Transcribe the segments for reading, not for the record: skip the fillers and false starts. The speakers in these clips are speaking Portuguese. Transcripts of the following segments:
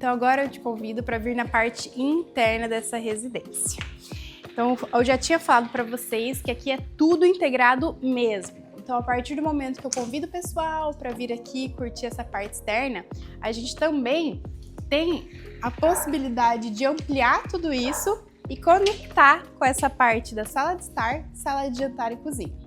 Então agora eu te convido para vir na parte interna dessa residência. Então eu já tinha falado para vocês que aqui é tudo integrado mesmo. Então a partir do momento que eu convido o pessoal para vir aqui curtir essa parte externa, a gente também tem a possibilidade de ampliar tudo isso e conectar com essa parte da sala de estar, sala de jantar e cozinha.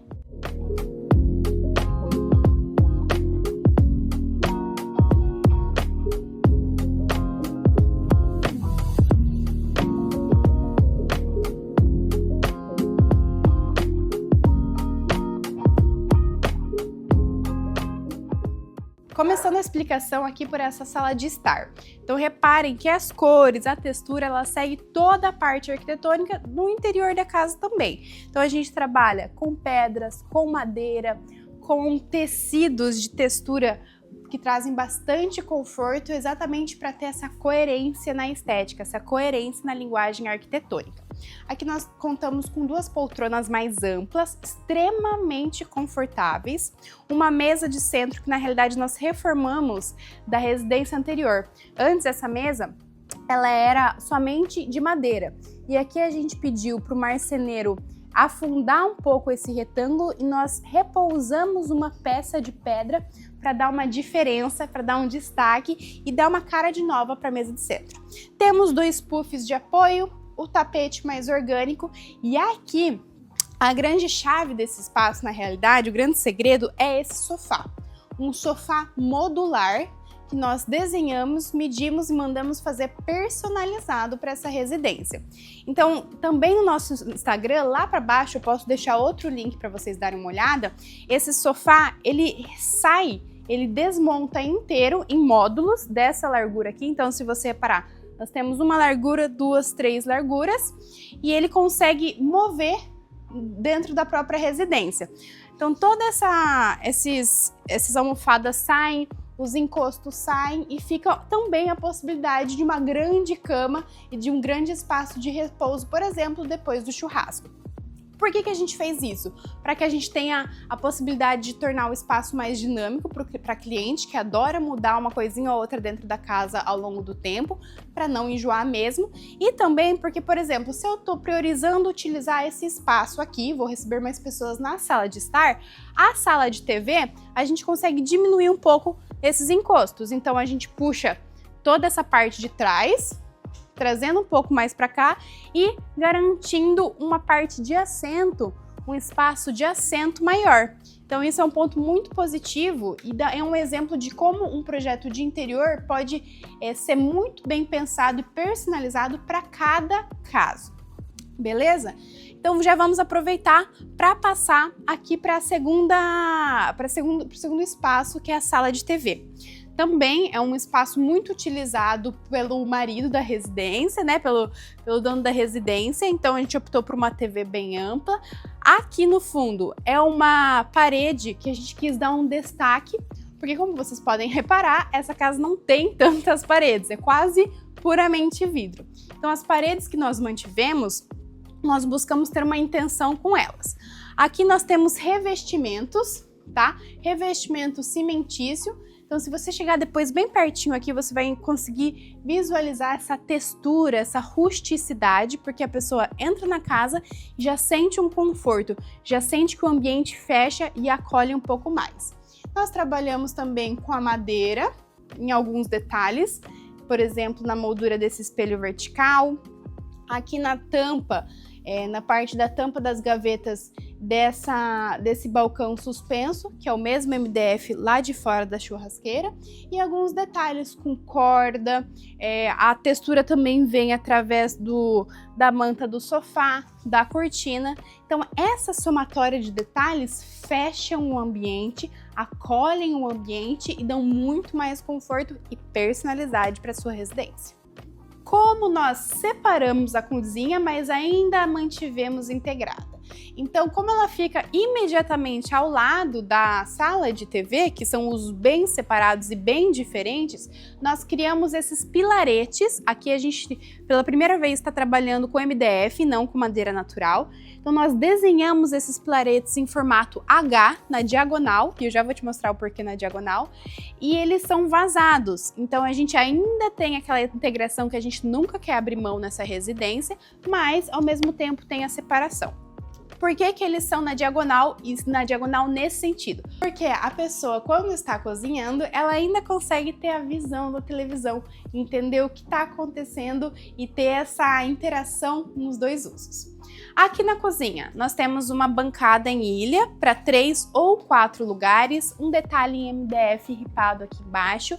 Começando a explicação aqui por essa sala de estar. Então reparem que as cores, a textura, ela segue toda a parte arquitetônica no interior da casa também. Então a gente trabalha com pedras, com madeira, com tecidos de textura que trazem bastante conforto exatamente para ter essa coerência na estética, essa coerência na linguagem arquitetônica. Aqui nós contamos com duas poltronas mais amplas, extremamente confortáveis, uma mesa de centro que na realidade nós reformamos da residência anterior. Antes essa mesa, ela era somente de madeira e aqui a gente pediu para o marceneiro afundar um pouco esse retângulo e nós repousamos uma peça de pedra para dar uma diferença, para dar um destaque e dar uma cara de nova para a mesa de centro. Temos dois puffs de apoio, o tapete mais orgânico e aqui a grande chave desse espaço, na realidade, o grande segredo é esse sofá. Um sofá modular que nós desenhamos, medimos e mandamos fazer personalizado para essa residência. Então, também no nosso Instagram, lá para baixo, eu posso deixar outro link para vocês darem uma olhada. Esse sofá, ele desmonta inteiro em módulos dessa largura aqui. Então, se você reparar, nós temos uma largura, duas, três larguras e ele consegue mover dentro da própria residência. Então, todas essas almofadas saem, os encostos saem e fica também a possibilidade de uma grande cama e de um grande espaço de repouso, por exemplo, depois do churrasco. Por que a gente fez isso? Para que a gente tenha a possibilidade de tornar o espaço mais dinâmico para cliente que adora mudar uma coisinha ou outra dentro da casa ao longo do tempo, para não enjoar mesmo. E também porque, por exemplo, se eu estou priorizando utilizar esse espaço aqui, vou receber mais pessoas na sala de estar, a sala de TV, a gente consegue diminuir um pouco esses encostos. Então a gente puxa toda essa parte de trás, trazendo um pouco mais para cá e garantindo uma parte de assento, um espaço de assento maior. Então isso é um ponto muito positivo e é um exemplo de como um projeto de interior pode ser muito bem pensado e personalizado para cada caso. Beleza? Então já vamos aproveitar para passar aqui para o segundo espaço, que é a sala de TV. Também é um espaço muito utilizado pelo marido da residência, né? Pelo dono da residência. Então a gente optou por uma TV bem ampla. Aqui no fundo é uma parede que a gente quis dar um destaque, porque como vocês podem reparar, essa casa não tem tantas paredes, é quase puramente vidro. Então as paredes que nós mantivemos, nós buscamos ter uma intenção com elas. Aqui nós temos revestimentos, tá? Revestimento cimentício. Então, se você chegar depois bem pertinho aqui, você vai conseguir visualizar essa textura, essa rusticidade, porque a pessoa entra na casa e já sente um conforto, já sente que o ambiente fecha e acolhe um pouco mais. Nós trabalhamos também com a madeira, em alguns detalhes, por exemplo, na moldura desse espelho vertical, aqui na tampa, na parte da tampa das gavetas desse balcão suspenso, que é o mesmo MDF lá de fora da churrasqueira, e alguns detalhes com corda, a textura também vem através da manta do sofá, da cortina. Então essa somatória de detalhes fecham o ambiente, acolhem o ambiente e dão muito mais conforto e personalidade para a sua residência. Como nós separamos a cozinha, mas ainda a mantivemos integrada? Então, como ela fica imediatamente ao lado da sala de TV, que são os bem separados e bem diferentes, nós criamos esses pilaretes. Aqui a gente, pela primeira vez, está trabalhando com MDF, não com madeira natural. Então, nós desenhamos esses pilaretes em formato H, na diagonal, e eu já vou te mostrar o porquê na diagonal, e eles são vazados. Então, a gente ainda tem aquela integração que a gente nunca quer abrir mão nessa residência, mas, ao mesmo tempo, tem a separação. Por que que eles são na diagonal e na diagonal nesse sentido? Porque a pessoa, quando está cozinhando, ela ainda consegue ter a visão da televisão, entender o que está acontecendo e ter essa interação nos dois usos. Aqui na cozinha, nós temos uma bancada em ilha para 3 ou 4 lugares, um detalhe em MDF ripado aqui embaixo,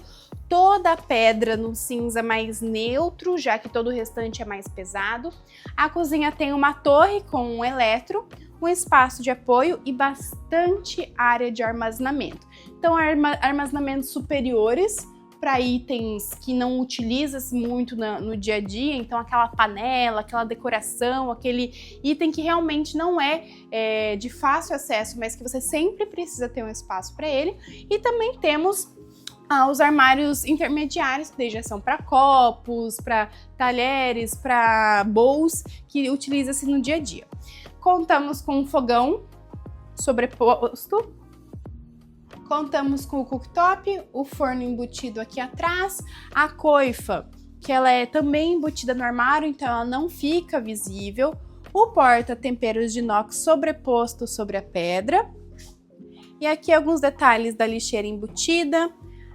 toda a pedra no cinza mais neutro, já que todo o restante é mais pesado. A cozinha tem uma torre com um eletro, um espaço de apoio e bastante área de armazenamento. Então, armazenamentos superiores para itens que não utiliza-se muito no dia a dia, então aquela panela, aquela decoração, aquele item que realmente não é de fácil acesso, mas que você sempre precisa ter um espaço para ele. E também temos os armários intermediários, que já são para copos, para talheres, para bowls, que utiliza-se no dia a dia. Contamos com um fogão sobreposto. Contamos com o cooktop, o forno embutido aqui atrás, a coifa, que ela é também embutida no armário, então ela não fica visível, o porta-temperos de inox sobreposto sobre a pedra, e aqui alguns detalhes da lixeira embutida,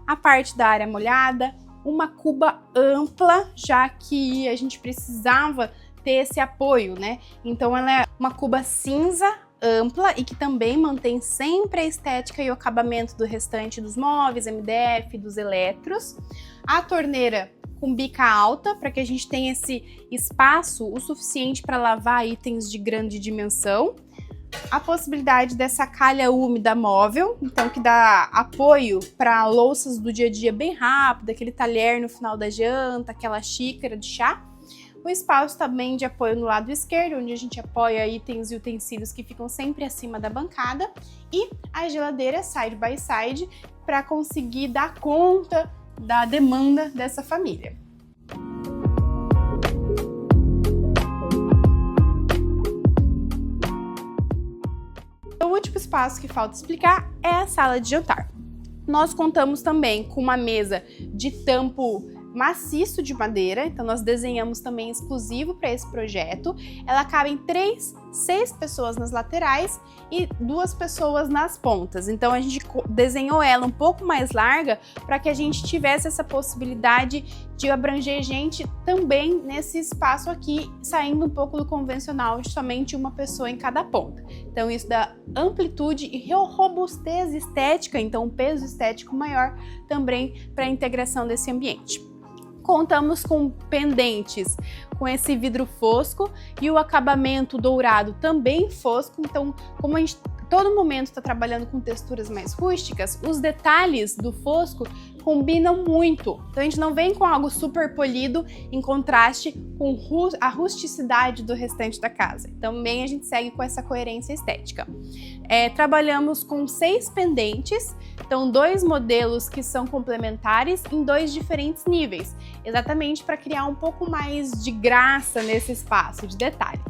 a parte da área molhada, uma cuba ampla, já que a gente precisava ter esse apoio, né? Então ela é uma cuba cinza, ampla e que também mantém sempre a estética e o acabamento do restante dos móveis, MDF, dos eletros. A torneira com bica alta, para que a gente tenha esse espaço o suficiente para lavar itens de grande dimensão. A possibilidade dessa calha úmida móvel, então que dá apoio para louças do dia a dia bem rápido, aquele talher no final da janta, aquela xícara de chá. O espaço também de apoio no lado esquerdo, onde a gente apoia itens e utensílios que ficam sempre acima da bancada. E a geladeira side by side para conseguir dar conta da demanda dessa família. O último espaço que falta explicar é a sala de jantar. Nós contamos também com uma mesa de tampo maciço de madeira, então nós desenhamos também exclusivo para esse projeto. Ela cabe em 6 pessoas nas laterais e 2 pessoas nas pontas. Então a gente desenhou ela um pouco mais larga para que a gente tivesse essa possibilidade de abranger gente também nesse espaço aqui, saindo um pouco do convencional de somente uma pessoa em cada ponta. Então isso dá amplitude e robustez estética, então um peso estético maior também para a integração desse ambiente. Contamos com pendentes com esse vidro fosco e o acabamento dourado também fosco, então como a gente todo momento está trabalhando com texturas mais rústicas, os detalhes do fosco combinam muito. Então a gente não vem com algo super polido em contraste com a rusticidade do restante da casa. Também a gente segue com essa coerência estética. Trabalhamos com 6 pendentes, então 2 modelos que são complementares em 2 diferentes níveis, exatamente para criar um pouco mais de graça nesse espaço de detalhe.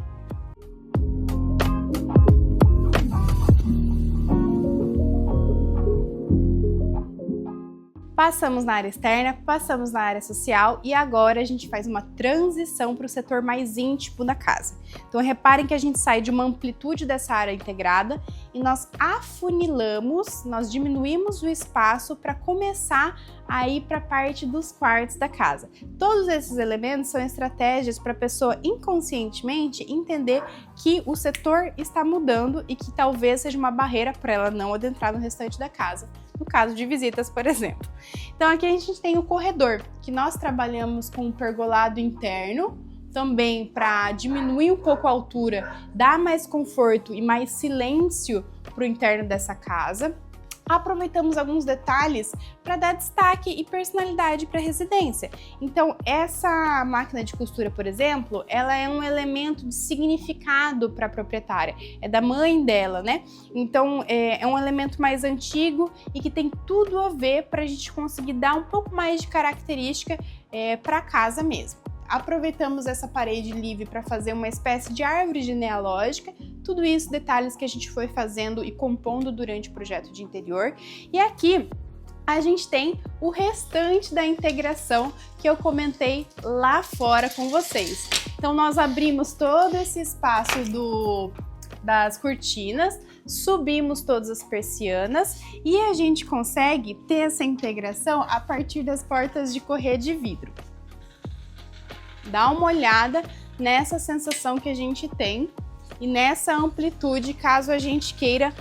Passamos na área externa, passamos na área social e agora a gente faz uma transição para o setor mais íntimo da casa. Então reparem que a gente sai de uma amplitude dessa área integrada e nós afunilamos, nós diminuímos o espaço para começar a ir para a parte dos quartos da casa. Todos esses elementos são estratégias para a pessoa inconscientemente entender que o setor está mudando e que talvez seja uma barreira para ela não adentrar no restante da casa. No caso de visitas, por exemplo. Então aqui a gente tem o corredor, que nós trabalhamos com um pergolado interno, também para diminuir um pouco a altura, dar mais conforto e mais silêncio para o interno dessa casa. aproveitamos alguns detalhes para dar destaque e personalidade para a residência. Então, essa máquina de costura, por exemplo, ela é um elemento de significado para a proprietária, é da mãe dela, né? Então, é um elemento mais antigo e que tem tudo a ver para a gente conseguir dar um pouco mais de característica para a casa mesmo. Aproveitamos essa parede livre para fazer uma espécie de árvore genealógica, tudo isso detalhes que a gente foi fazendo e compondo durante o projeto de interior. E aqui a gente tem o restante da integração que eu comentei lá fora com vocês. Então nós abrimos todo esse espaço das cortinas, subimos todas as persianas e a gente consegue ter essa integração a partir das portas de correr de vidro. Dá uma olhada nessa sensação que a gente tem e nessa amplitude, caso a gente queira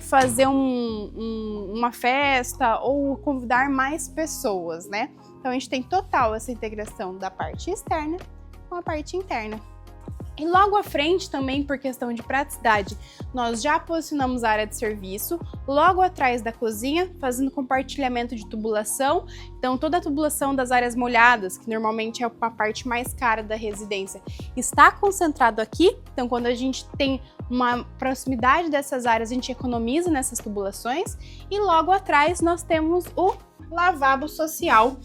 fazer uma festa ou convidar mais pessoas, né? Então a gente tem total essa integração da parte externa com a parte interna. E logo à frente também, por questão de praticidade, nós já posicionamos a área de serviço, logo atrás da cozinha, fazendo compartilhamento de tubulação. Então toda a tubulação das áreas molhadas, que normalmente é a parte mais cara da residência, está concentrado aqui. Então quando a gente tem uma proximidade dessas áreas, a gente economiza nessas tubulações. E logo atrás nós temos o lavabo social,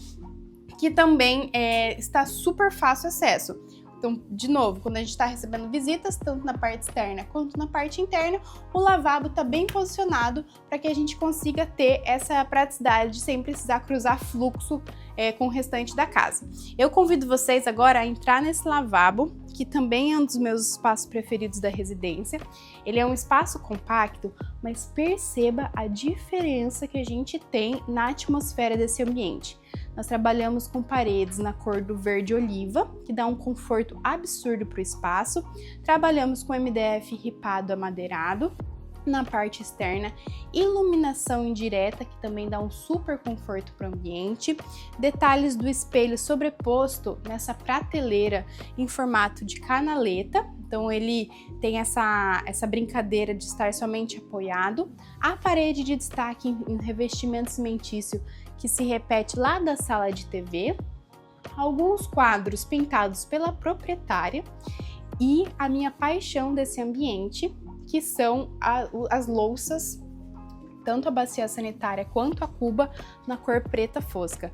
que também está super fácil acesso. Então, de novo, quando a gente está recebendo visitas, tanto na parte externa quanto na parte interna, o lavabo está bem posicionado para que a gente consiga ter essa praticidade sem precisar cruzar fluxo com o restante da casa. Eu convido vocês agora a entrar nesse lavabo, que também é um dos meus espaços preferidos da residência. Ele é um espaço compacto, mas perceba a diferença que a gente tem na atmosfera desse ambiente. Nós trabalhamos com paredes na cor do verde oliva, que dá um conforto absurdo para o espaço. Trabalhamos com MDF ripado amadeirado na parte externa, iluminação indireta, que também dá um super conforto para o ambiente. Detalhes do espelho sobreposto nessa prateleira em formato de canaleta. Então ele tem essa brincadeira de estar somente apoiado. A parede de destaque em revestimento cimentício que se repete lá da sala de TV, alguns quadros pintados pela proprietária e a minha paixão desse ambiente, que são as louças, tanto a bacia sanitária quanto a cuba, na cor preta fosca.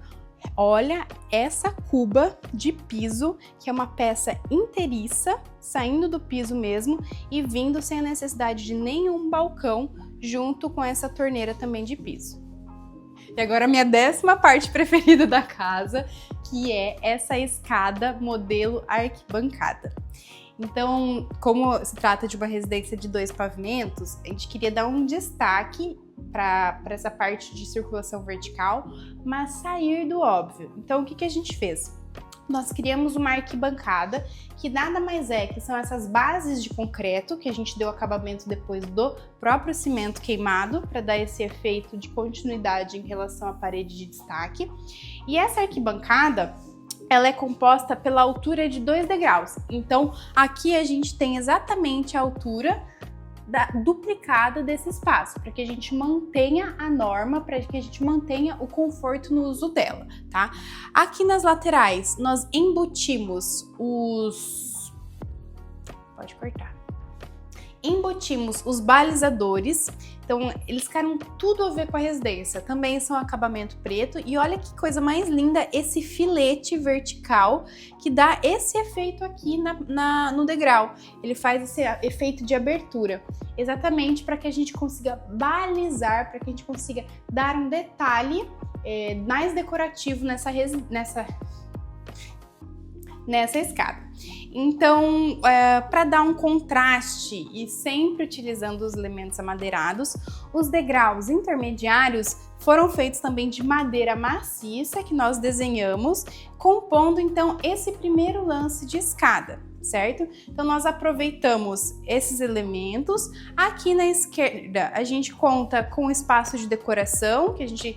Olha essa cuba de piso, que é uma peça inteiriça, saindo do piso mesmo e vindo sem a necessidade de nenhum balcão, junto com essa torneira também de piso. E agora a minha 10ª parte preferida da casa, que é essa escada modelo arquibancada. Então, como se trata de uma residência de 2 pavimentos, a gente queria dar um destaque para essa parte de circulação vertical, mas sair do óbvio. Então, o que a gente fez? Nós criamos uma arquibancada, que nada mais é que são essas bases de concreto, que a gente deu acabamento depois do próprio cimento queimado, para dar esse efeito de continuidade em relação à parede de destaque. E essa arquibancada, ela é composta pela altura de 2 degraus. Então, aqui a gente tem exatamente a altura duplicada desse espaço, para que a gente mantenha a norma, para que a gente mantenha o conforto no uso dela, tá? Aqui nas laterais, nós embutimos Pode cortar. Embutimos os balizadores, então eles ficaram tudo a ver com a residência, também são acabamento preto, e olha que coisa mais linda esse filete vertical que dá esse efeito aqui no degrau, ele faz esse efeito de abertura, exatamente para que a gente consiga balizar, para que a gente consiga dar um detalhe mais decorativo nessa escada. Então, para dar um contraste e sempre utilizando os elementos amadeirados, os degraus intermediários foram feitos também de madeira maciça que nós desenhamos, compondo então esse primeiro lance de escada, certo? Então nós aproveitamos esses elementos. Aqui na esquerda a gente conta com espaço de decoração que a gente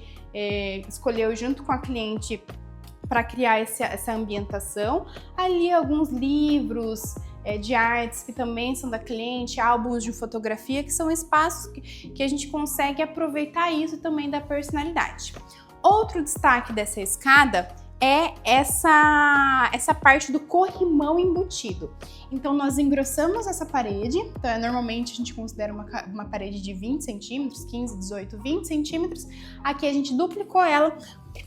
escolheu junto com a cliente para criar essa ambientação. Ali alguns livros, de artes que também são da cliente, álbuns de fotografia, que são espaços que a gente consegue aproveitar isso também da personalidade. Outro destaque dessa escada é essa parte do corrimão embutido. Então nós engrossamos essa parede, então normalmente a gente considera uma parede de 20 centímetros, 15, 18, 20 centímetros. Aqui a gente duplicou ela,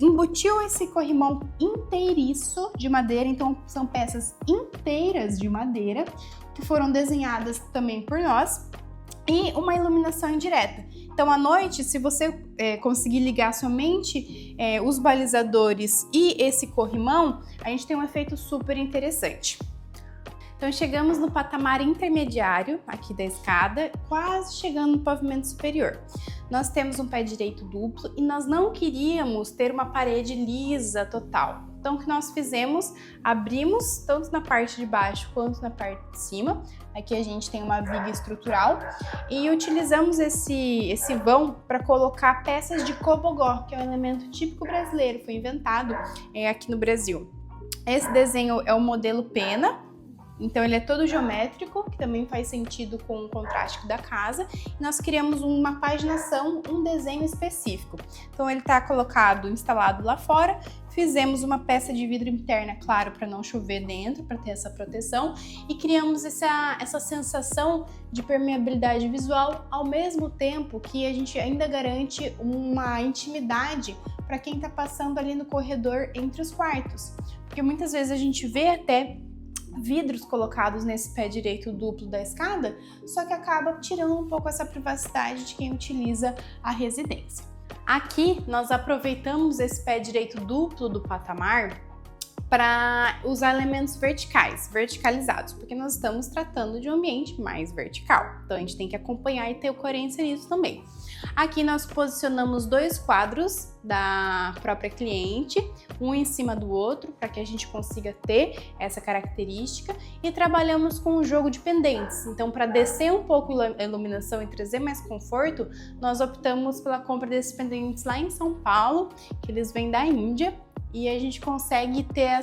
embutiu esse corrimão inteiriço de madeira, então são peças inteiras de madeira que foram desenhadas também por nós, e uma iluminação indireta. Então, à noite, se você conseguir ligar somente os balizadores e esse corrimão, a gente tem um efeito super interessante. Então, chegamos no patamar intermediário aqui da escada, quase chegando no pavimento superior. Nós temos um pé direito duplo e nós não queríamos ter uma parede lisa total. Então, o que nós fizemos? Abrimos tanto na parte de baixo quanto na parte de cima. Aqui a gente tem uma viga estrutural e utilizamos esse vão para colocar peças de cobogó, que é um elemento típico brasileiro, foi inventado aqui no Brasil. Esse desenho é o modelo pena. Então ele é todo geométrico, que também faz sentido com o contraste da casa. E nós criamos uma paginação, um desenho específico. Então ele está instalado lá fora. Fizemos uma peça de vidro interna, claro, para não chover dentro, para ter essa proteção. E criamos essa sensação de permeabilidade visual, ao mesmo tempo que a gente ainda garante uma intimidade para quem está passando ali no corredor entre os quartos. Porque muitas vezes a gente vê até vidros colocados nesse pé direito duplo da escada, só que acaba tirando um pouco essa privacidade de quem utiliza a residência. Aqui nós aproveitamos esse pé direito duplo do patamar para usar elementos verticalizados, porque nós estamos tratando de um ambiente mais vertical. Então a gente tem que acompanhar e ter coerência nisso também. Aqui nós posicionamos dois quadros da própria cliente, um em cima do outro, para que a gente consiga ter essa característica, e trabalhamos com o jogo de pendentes. Então, para descer um pouco a iluminação e trazer mais conforto, nós optamos pela compra desses pendentes lá em São Paulo, que eles vêm da Índia, e a gente consegue ter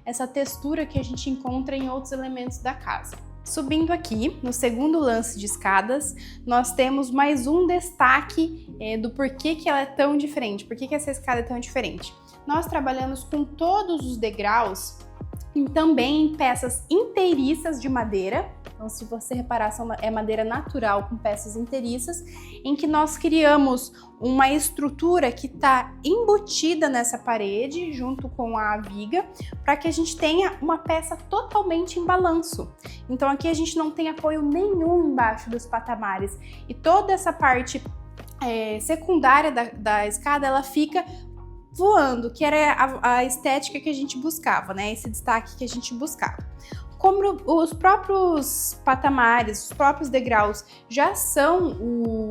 essa textura que a gente encontra em outros elementos da casa. Subindo aqui, no segundo lance de escadas, nós temos mais um destaque do porquê que ela é tão diferente, por que essa escada é tão diferente. Nós trabalhamos com todos os degraus e também em peças inteiriças de madeira. Então, se você reparar, é madeira natural com peças inteiriças, em que nós criamos uma estrutura que está embutida nessa parede, junto com a viga, para que a gente tenha uma peça totalmente em balanço. Então, aqui a gente não tem apoio nenhum embaixo dos patamares, e toda essa parte secundária da escada, ela fica voando, que era a estética que a gente buscava, né? Esse destaque que a gente buscava. Como os próprios patamares, os próprios degraus já são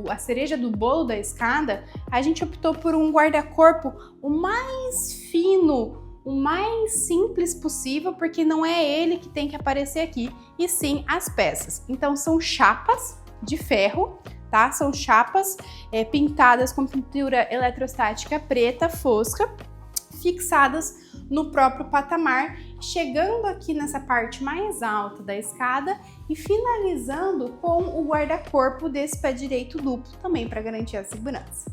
a cereja do bolo da escada, a gente optou por um guarda-corpo o mais fino, o mais simples possível, porque não é ele que tem que aparecer aqui, e sim as peças. Então são chapas de ferro, tá? São chapas pintadas com pintura eletrostática preta, fosca, fixadas no próprio patamar, chegando aqui nessa parte mais alta da escada e finalizando com o guarda-corpo desse pé direito duplo, também para garantir a segurança.